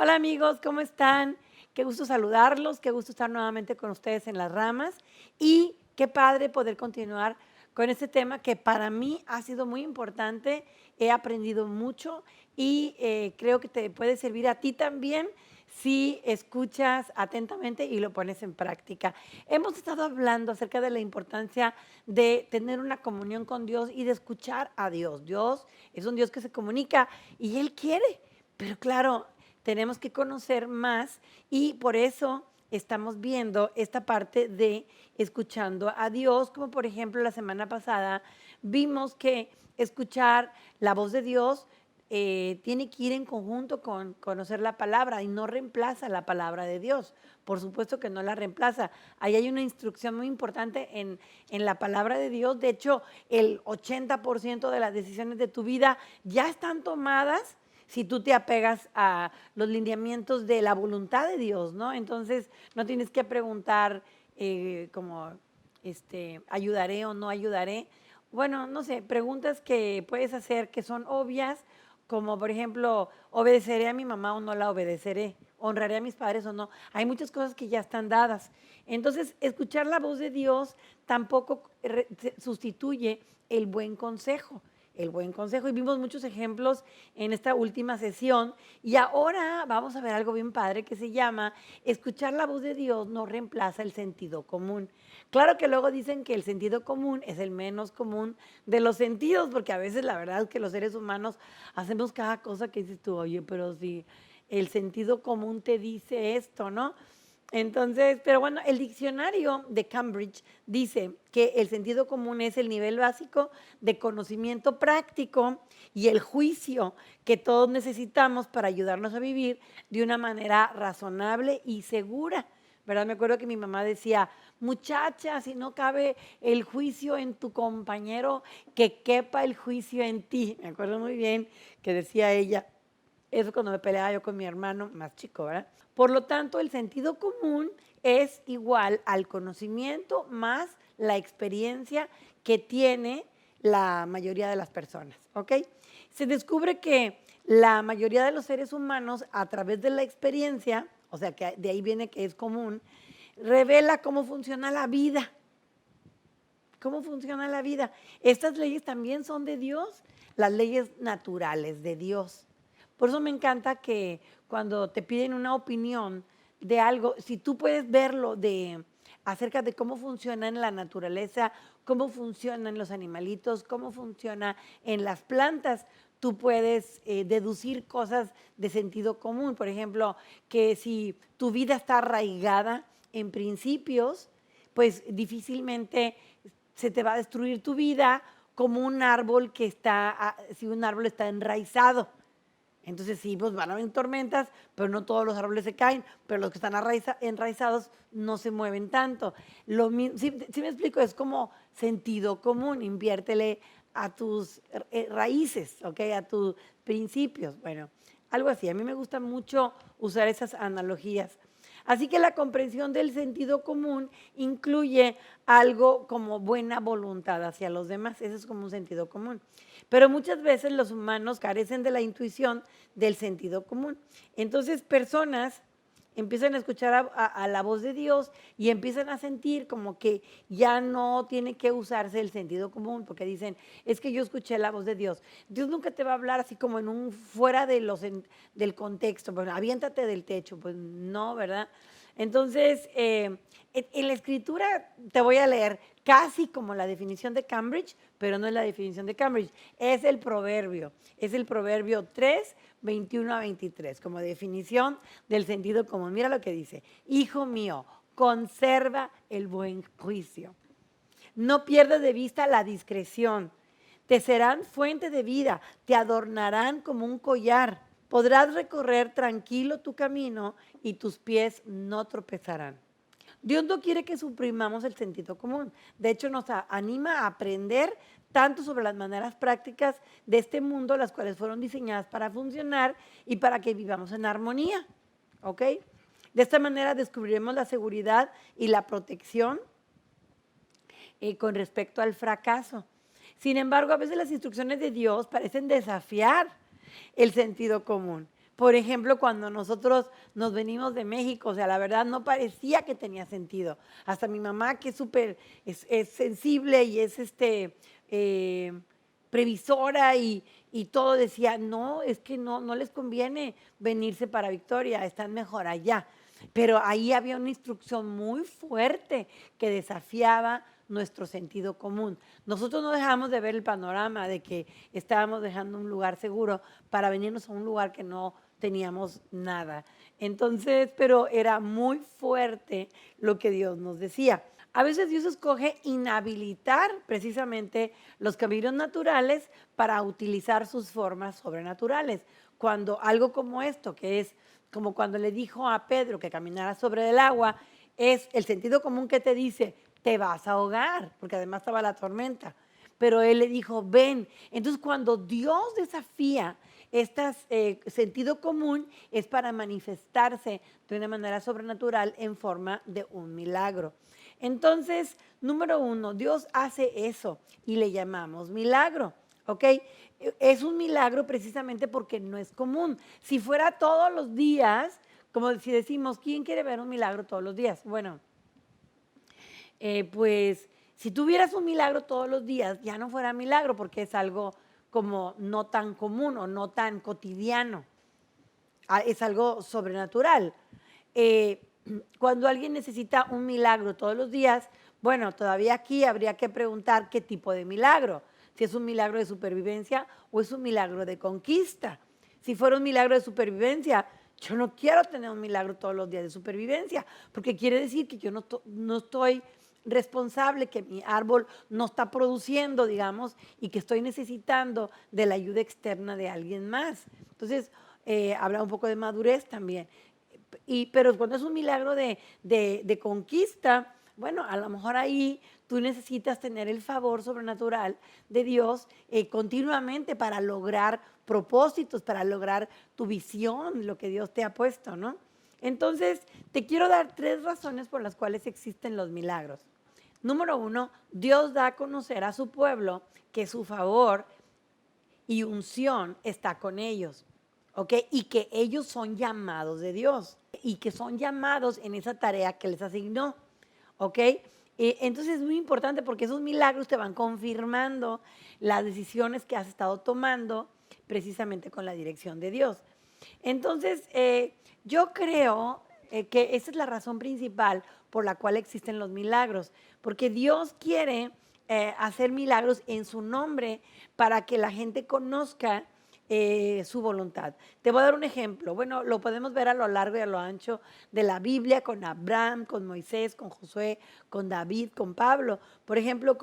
Hola amigos, ¿cómo están? Qué gusto saludarlos, qué gusto estar nuevamente con ustedes en Las Ramas y qué padre poder continuar con este tema que para mí ha sido muy importante, he aprendido mucho y creo que te puede servir a ti también si escuchas atentamente y lo pones en práctica. Hemos estado hablando acerca de la importancia de tener una comunión con Dios y de escuchar a Dios. Dios es un Dios que se comunica y Él quiere, pero claro, tenemos que conocer más y por eso estamos viendo esta parte de escuchando a Dios, como por ejemplo la semana pasada vimos que escuchar la voz de Dios tiene que ir en conjunto con conocer la palabra y no reemplaza la palabra de Dios. Por supuesto que no la reemplaza. Ahí hay una instrucción muy importante en la palabra de Dios. De hecho, el 80% de las decisiones de tu vida ya están tomadas si tú te apegas a los lineamientos de la voluntad de Dios, ¿no? Entonces, no tienes que preguntar como, ¿ayudaré o no ayudaré? Bueno, no sé, preguntas que puedes hacer que son obvias, como por ejemplo, ¿obedeceré a mi mamá o no la obedeceré? ¿Honraré a mis padres o no? Hay muchas cosas que ya están dadas. Entonces, escuchar la voz de Dios tampoco sustituye el buen consejo. El buen consejo. Y vimos muchos ejemplos en esta última sesión. Y ahora vamos a ver algo bien padre que se llama escuchar la voz de Dios no reemplaza el sentido común. Claro que luego dicen que el sentido común es el menos común de los sentidos, porque a veces la verdad es que los seres humanos hacemos cada cosa que dices tú, oye, pero si el sentido común te dice esto, ¿no? Entonces, pero bueno, el diccionario de Cambridge dice que el sentido común es el nivel básico de conocimiento práctico y el juicio que todos necesitamos para ayudarnos a vivir de una manera razonable y segura. ¿Verdad? Me acuerdo que mi mamá decía, muchacha, si no cabe el juicio en tu compañero, que quepa el juicio en ti. Me acuerdo muy bien que decía ella. Eso cuando me peleaba yo con mi hermano más chico, ¿verdad? Por lo tanto, el sentido común es igual al conocimiento más la experiencia que tiene la mayoría de las personas, ¿ok? Se descubre que la mayoría de los seres humanos, a través de la experiencia, o sea, que de ahí viene que es común, revela cómo funciona la vida. ¿Cómo funciona la vida? Estas leyes también son de Dios, las leyes naturales de Dios. Por eso me encanta que cuando te piden una opinión de algo, si tú puedes verlo acerca de cómo funciona en la naturaleza, cómo funcionan los animalitos, cómo funciona en las plantas, tú puedes deducir cosas de sentido común. Por ejemplo, que si tu vida está arraigada en principios, pues difícilmente se te va a destruir tu vida como un árbol que está, si un árbol está enraizado. Entonces sí, pues van a haber tormentas, pero no todos los árboles se caen, pero los que están enraizados no se mueven tanto. Sí me explico, es como sentido común, inviértele a tus raíces, ¿ok? A tus principios. Bueno, algo así. A mí me gusta mucho usar esas analogías. Así que la comprensión del sentido común incluye algo como buena voluntad hacia los demás. Eso es como un sentido común. Pero muchas veces los humanos carecen de la intuición del sentido común. Entonces, personas empiezan a escuchar a la voz de Dios y empiezan a sentir como que ya no tiene que usarse el sentido común, porque dicen, es que yo escuché la voz de Dios. Dios nunca te va a hablar así como en un fuera de del contexto, pues aviéntate del techo, pues no, ¿verdad? Entonces, en la escritura te voy a leer casi como la definición de Cambridge, pero no es la definición de Cambridge, es el proverbio 3, 21 a 23, como definición del sentido común. Mira lo que dice, hijo mío, conserva el buen juicio. No pierdas de vista la discreción. Te serán fuente de vida, te adornarán como un collar. Podrás recorrer tranquilo tu camino y tus pies no tropezarán. Dios no quiere que suprimamos el sentido común. De hecho, nos anima a aprender tanto sobre las maneras prácticas de este mundo, las cuales fueron diseñadas para funcionar y para que vivamos en armonía. ¿Ok? De esta manera descubriremos la seguridad y la protección con respecto al fracaso. Sin embargo, a veces las instrucciones de Dios parecen desafiar el sentido común. Por ejemplo, cuando nosotros nos venimos de México, o sea, la verdad no parecía que tenía sentido. Hasta mi mamá, que es súper, es sensible y es eh, previsora y todo, decía, no, es que no les conviene venirse para Victoria, están mejor allá. Pero ahí había una instrucción muy fuerte que desafiaba nuestro sentido común. Nosotros no dejamos de ver el panorama de que estábamos dejando un lugar seguro para venirnos a un lugar que no teníamos nada. Entonces, pero era muy fuerte lo que Dios nos decía. A veces Dios escoge inhabilitar precisamente los caminos naturales para utilizar sus formas sobrenaturales. Cuando algo como esto, que es como cuando le dijo a Pedro que caminara sobre el agua, es el sentido común que te dice, te vas a ahogar, porque además estaba la tormenta. Pero él le dijo, ven. Entonces, cuando Dios desafía este sentido común, es para manifestarse de una manera sobrenatural en forma de un milagro. Entonces, número uno, Dios hace eso y le llamamos milagro. ¿Ok? Es un milagro precisamente porque no es común. Si fuera todos los días, como si decimos, ¿quién quiere ver un milagro todos los días? Bueno, pues si tuvieras un milagro todos los días, ya no fuera milagro porque es algo como no tan común o no tan cotidiano. Es algo sobrenatural. Eh, Cuando alguien necesita un milagro todos los días, bueno, todavía aquí habría que preguntar qué tipo de milagro, si es un milagro de supervivencia o es un milagro de conquista. Si fuera un milagro de supervivencia, yo no quiero tener un milagro todos los días de supervivencia, porque quiere decir que yo no estoy responsable, que mi árbol no está produciendo, digamos, y que estoy necesitando de la ayuda externa de alguien más. Entonces, habla un poco de madurez también. Pero cuando es un milagro de conquista, bueno, a lo mejor ahí tú necesitas tener el favor sobrenatural de Dios continuamente para lograr propósitos, para lograr tu visión, lo que Dios te ha puesto, ¿no? Entonces, te quiero dar 3 razones por las cuales existen los milagros. Número uno, Dios da a conocer a su pueblo que su favor y unción está con ellos, ¿ok? Y que ellos son llamados de Dios y que son llamados en esa tarea que les asignó, ¿ok? Entonces es muy importante porque esos milagros te van confirmando las decisiones que has estado tomando precisamente con la dirección de Dios. Entonces, yo creo que esa es la razón principal por la cual existen los milagros, porque Dios quiere hacer milagros en su nombre para que la gente conozca su voluntad. Te voy a dar un ejemplo. Bueno, lo podemos ver a lo largo y a lo ancho de la Biblia con Abraham, con Moisés, con Josué, con David, con Pablo. Por ejemplo,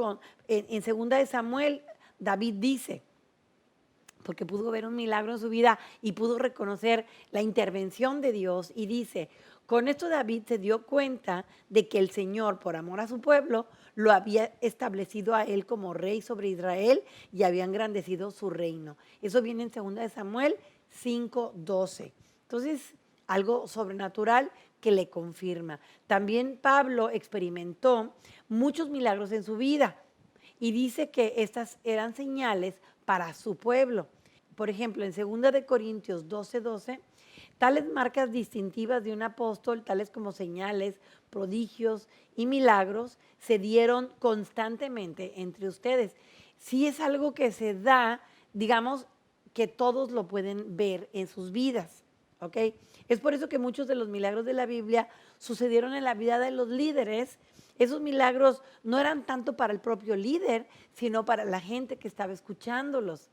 en segunda de Samuel, David dice, porque pudo ver un milagro en su vida y pudo reconocer la intervención de Dios y dice, con esto David se dio cuenta de que el Señor, por amor a su pueblo, lo había establecido a él como rey sobre Israel y había engrandecido su reino. Eso viene en 2 de Samuel 5:12. Entonces, algo sobrenatural que le confirma. También Pablo experimentó muchos milagros en su vida y dice que estas eran señales para su pueblo. Por ejemplo, en 2 de Corintios 12:12, tales marcas distintivas de un apóstol, tales como señales, prodigios y milagros, se dieron constantemente entre ustedes. Sí es algo que se da, digamos, que todos lo pueden ver en sus vidas, ¿ok? Es por eso que muchos de los milagros de la Biblia sucedieron en la vida de los líderes. Esos milagros no eran tanto para el propio líder, sino para la gente que estaba escuchándolos.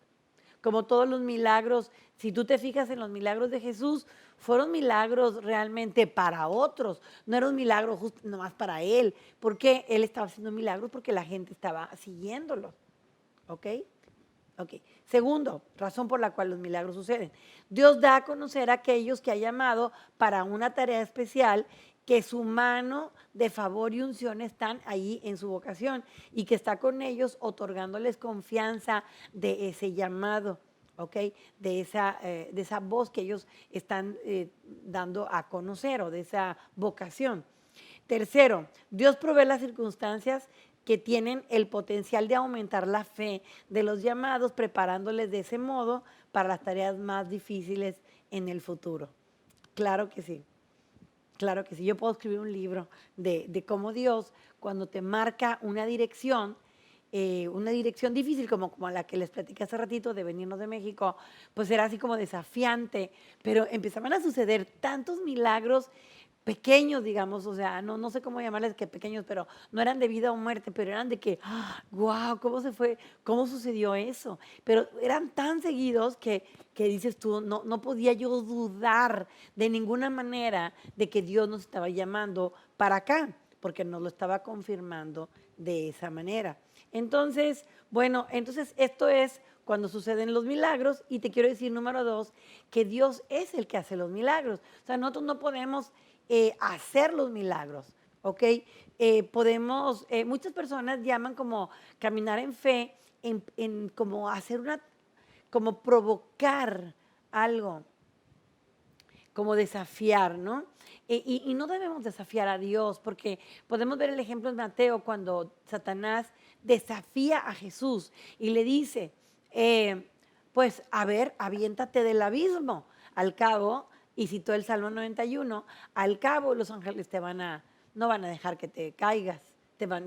Como todos los milagros, si tú te fijas en los milagros de Jesús, fueron milagros realmente para otros, no era un milagro justo nomás para él, porque él estaba haciendo milagros porque la gente estaba siguiéndolo, ¿ok? Ok. Segundo, razón por la cual los milagros suceden. Dios da a conocer a aquellos que ha llamado para una tarea especial, que su mano de favor y unción están ahí en su vocación y que está con ellos otorgándoles confianza de ese llamado, ¿ok? De esa voz que ellos están dando a conocer o de esa vocación. Tercero, Dios provee las circunstancias que tienen el potencial de aumentar la fe de los llamados, preparándoles de ese modo para las tareas más difíciles en el futuro. Claro que sí. Claro que sí, yo puedo escribir un libro de cómo Dios, cuando te marca una dirección difícil, como la que les platiqué hace ratito de venirnos de México, pues era así como desafiante, pero empezaban a suceder tantos milagros pequeños, digamos, o sea, no sé cómo llamarles que pequeños, pero no eran de vida o muerte, pero eran de que, wow, ¿cómo se fue? ¿Cómo sucedió eso? Pero eran tan seguidos que dices tú, no podía yo dudar de ninguna manera de que Dios nos estaba llamando para acá, porque nos lo estaba confirmando de esa manera. Entonces, bueno, entonces esto es cuando suceden los milagros y te quiero decir, número dos, que Dios es el que hace los milagros. O sea, nosotros no podemos hacer los milagros, ¿ok? Muchas personas llaman como caminar en fe, en como hacer como provocar algo, como desafiar, ¿no? Y no debemos desafiar a Dios, porque podemos ver el ejemplo en Mateo cuando Satanás desafía a Jesús y le dice, pues a ver, aviéntate del abismo. Al cabo, y citó el Salmo 91, al cabo los ángeles no van a dejar que te caigas.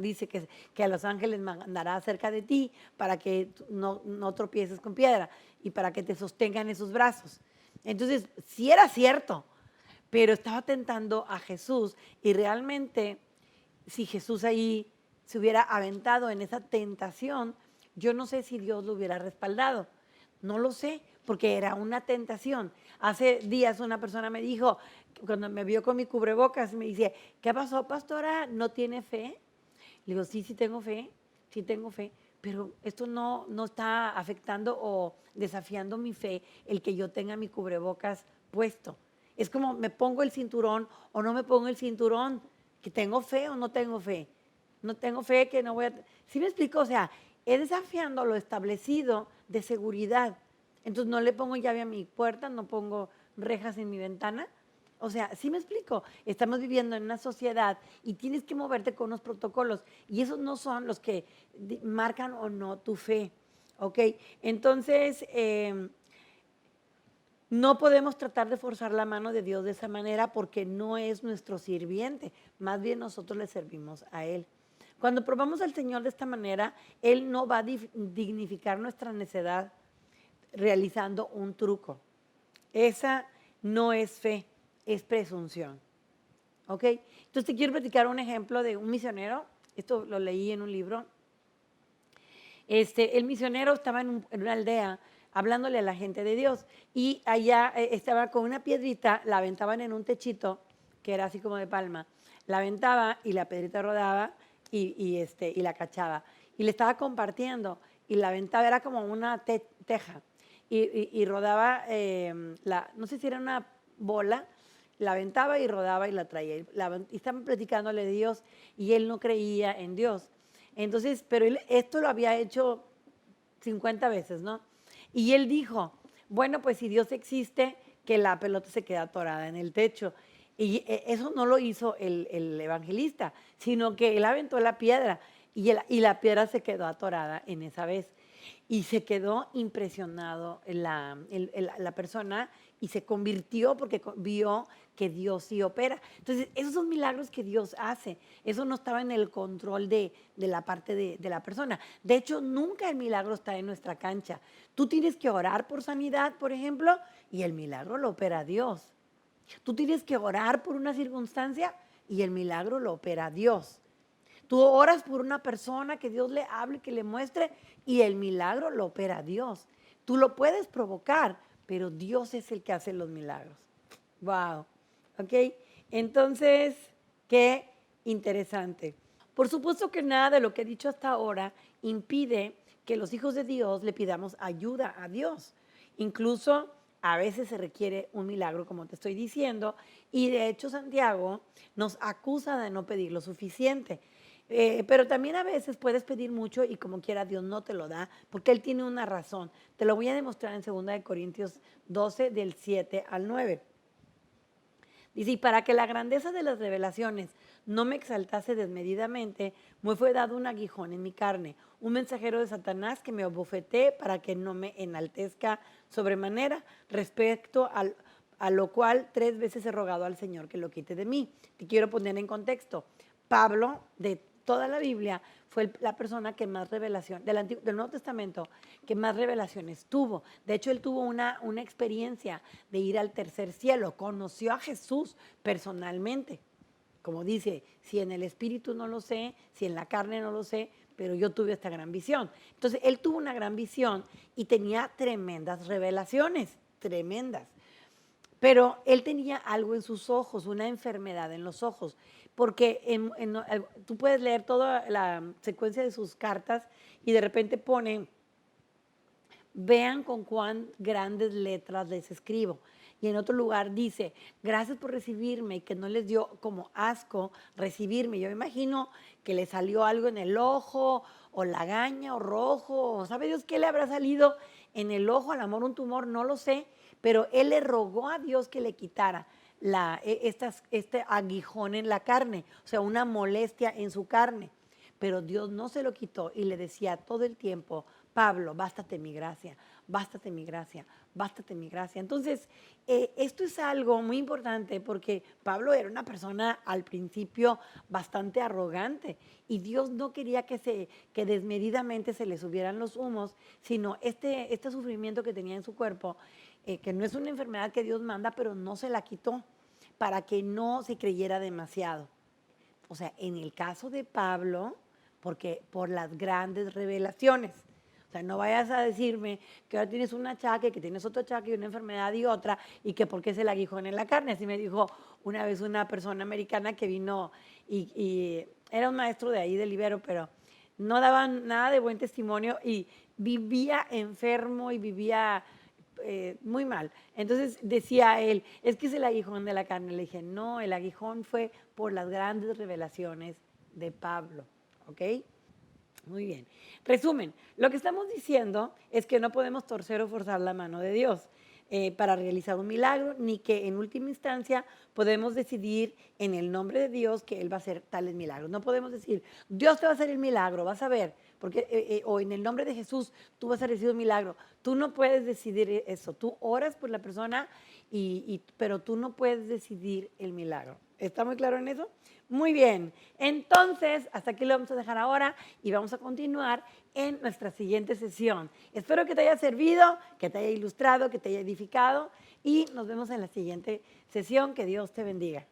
Dice que a los ángeles mandará cerca de ti para que no tropieces con piedra y para que te sostengan en sus brazos. Entonces, sí era cierto, pero estaba tentando a Jesús y realmente si Jesús ahí se hubiera aventado en esa tentación, yo no sé si Dios lo hubiera respaldado. No lo sé, porque era una tentación. Hace días una persona me dijo, cuando me vio con mi cubrebocas, me dice, ¿qué pasó, pastora? ¿No tiene fe? Le digo, sí tengo fe, pero esto no está afectando o desafiando mi fe el que yo tenga mi cubrebocas puesto. Es como me pongo el cinturón o no me pongo el cinturón, que tengo fe o no tengo fe. No tengo fe que no voy a... ¿Sí me explico? O sea, es desafiando lo establecido de seguridad. Entonces no le pongo llave a mi puerta, no pongo rejas en mi ventana. O sea, sí me explico, estamos viviendo en una sociedad y tienes que moverte con unos protocolos y esos no son los que marcan o no tu fe, ¿ok? Entonces, no podemos tratar de forzar la mano de Dios de esa manera porque no es nuestro sirviente, más bien nosotros le servimos a Él. Cuando probamos al Señor de esta manera, Él no va a dignificar nuestra necedad realizando un truco. Esa no es fe, es presunción. ¿Ok? Entonces te quiero platicar un ejemplo de un misionero. Esto lo leí en un libro. El misionero estaba en una aldea hablándole a la gente de Dios y allá estaba con una piedrita, la aventaban en un techito que era así como de palma, la aventaba y la piedrita rodaba y la cachaba y le estaba compartiendo y la aventaba, era como una teja y rodaba, no sé si era una bola, la aventaba y rodaba y la traía. Y estaban platicándole de Dios y él no creía en Dios. Entonces, pero él esto lo había hecho 50 veces, ¿no? Y él dijo, bueno, pues si Dios existe, que la pelota se queda atorada en el techo. Y eso no lo hizo el evangelista, sino que él aventó la piedra y la piedra se quedó atorada en esa vez. Y se quedó impresionado la persona y se convirtió porque vio que Dios sí opera. Entonces, esos son milagros que Dios hace. Eso no estaba en el control de la parte de la persona. De hecho, nunca el milagro está en nuestra cancha. Tú tienes que orar por sanidad, por ejemplo, y el milagro lo opera Dios. Tú tienes que orar por una circunstancia y el milagro lo opera Dios. Tú oras por una persona que Dios le hable, que le muestre y el milagro lo opera Dios. Tú lo puedes provocar, pero Dios es el que hace los milagros. Wow. ¿Ok? Entonces, qué interesante. Por supuesto que nada de lo que he dicho hasta ahora impide que los hijos de Dios le pidamos ayuda a Dios. Incluso a veces se requiere un milagro, como te estoy diciendo, y de hecho Santiago nos acusa de no pedir lo suficiente. Pero también a veces puedes pedir mucho y como quiera Dios no te lo da, porque Él tiene una razón. Te lo voy a demostrar en 2 Corintios 12, del 7 al 9. Dice, y para que la grandeza de las revelaciones no me exaltase desmedidamente, me fue dado un aguijón en mi carne, un mensajero de Satanás que me abofeté para que no me enaltezca sobremanera respecto a lo cual 3 veces he rogado al Señor que lo quite de mí. Te quiero poner en contexto. Pablo, de toda la Biblia, fue la persona que más revelación, del Nuevo Testamento, que más revelaciones tuvo. De hecho, él tuvo una experiencia de ir al tercer cielo, conoció a Jesús personalmente. Como dice, si en el espíritu no lo sé, si en la carne no lo sé, pero yo tuve esta gran visión. Entonces, él tuvo una gran visión y tenía tremendas revelaciones, tremendas. Pero él tenía algo en sus ojos, una enfermedad en los ojos, porque tú puedes leer toda la secuencia de sus cartas y de repente pone, vean con cuán grandes letras les escribo. Y en otro lugar dice, gracias por recibirme y que no les dio como asco recibirme. Yo me imagino que le salió algo en el ojo o lagaña o rojo, o sabe Dios qué le habrá salido en el ojo, a lo mejor un tumor, no lo sé, pero él le rogó a Dios que le quitara este aguijón en la carne, o sea, una molestia en su carne. Pero Dios no se lo quitó y le decía todo el tiempo, Pablo, bástate mi gracia, bástate mi gracia, bástate mi gracia. Entonces, esto es algo muy importante porque Pablo era una persona al principio bastante arrogante y Dios no quería que desmedidamente se le subieran los humos, sino este sufrimiento que tenía en su cuerpo, que no es una enfermedad que Dios manda, pero no se la quitó para que no se creyera demasiado. O sea, en el caso de Pablo, porque por las grandes revelaciones. O sea, no vayas a decirme que ahora tienes un achaque, que tienes otro achaque y una enfermedad y otra, y que por qué es el aguijón en la carne. Así me dijo una vez una persona americana que vino y era un maestro de ahí, del Ibero, pero no daba nada de buen testimonio y vivía enfermo y vivía muy mal. Entonces decía él, es que es el aguijón de la carne. Le dije, no, el aguijón fue por las grandes revelaciones de Pablo. ¿Ok? Muy bien. Resumen, lo que estamos diciendo es que no podemos torcer o forzar la mano de Dios para realizar un milagro, ni que en última instancia podemos decidir en el nombre de Dios que Él va a hacer tales milagros. No podemos decir, Dios te va a hacer el milagro, vas a ver, porque, o en el nombre de Jesús tú vas a recibir un milagro. Tú no puedes decidir eso. Tú oras por la persona, pero tú no puedes decidir el milagro. ¿Está muy claro en eso? Muy bien, entonces hasta aquí lo vamos a dejar ahora y vamos a continuar en nuestra siguiente sesión. Espero que te haya servido, que te haya ilustrado, que te haya edificado y nos vemos en la siguiente sesión. Que Dios te bendiga.